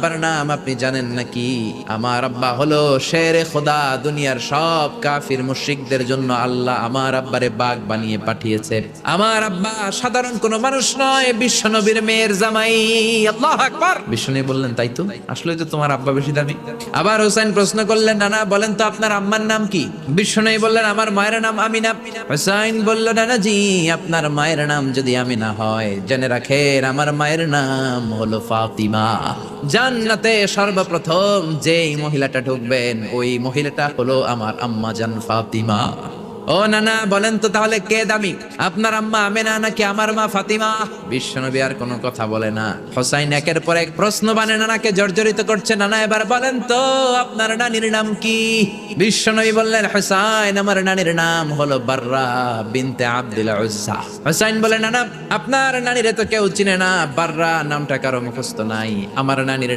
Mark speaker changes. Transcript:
Speaker 1: আব্বার নাম আপনি জানেন নাকি? আমার আব্বা হলো শেরে খোদা। দুনিয়ার সব কাফির মুশরিকদের জন্য আল্লাহ আমার আব্বারে বাঘ বানিয়ে পাঠিয়েছে। আমার আব্বা সাধারণ কোনো মানুষ নয়, বিশ্বনবীর মেয়ের জামাই। আল্লাহু আকবার। বিশ্বনবী বললেন, তাই তো, আসলে তো তোমার আব্বা বেশি দামি। আবার হোসেন প্রশ্ন করলেন, নানা বলেন তো আপনার আম্মার নাম কি? বিশ্বনবী বললেন, আমার মায়ের নাম আমিনা। হোসেন বলল, নানা জি, আপনার মায়ের নাম যদি আমিনা হয়, জেনে রাখেন আমার মায়ের নাম হলো ফাতিমা। জান্নাতে সর্বপ্রথম যেই মহিলাটা ঢুকবেন, ওই মহিলাটা হলো আমার আম্মা জান ফাতিমা। ও নানা বলেন তো তাহলে কে দামি, আপনার আম্মা আমেনা নাকি আমার মা ফাতিমা? বিশ্বনবী আর কোনো কথা বলে না। হোসাইন একের পর এক প্রশ্ন বানে নানাকে জর্জরিত করছে। নানা এবার বলেন তো আপনার নানির নাম কি? বিশ্বনবী বললেন, হোসাইন আমার নানির নাম হলো বাররা বিনতে আব্দুল উজ্জা। হোসাইন বলে, নানা আপনার নানিরে তো কেউ চিনে না, বাররা নামটা কারো মুখস্থ নাই। আমার নানির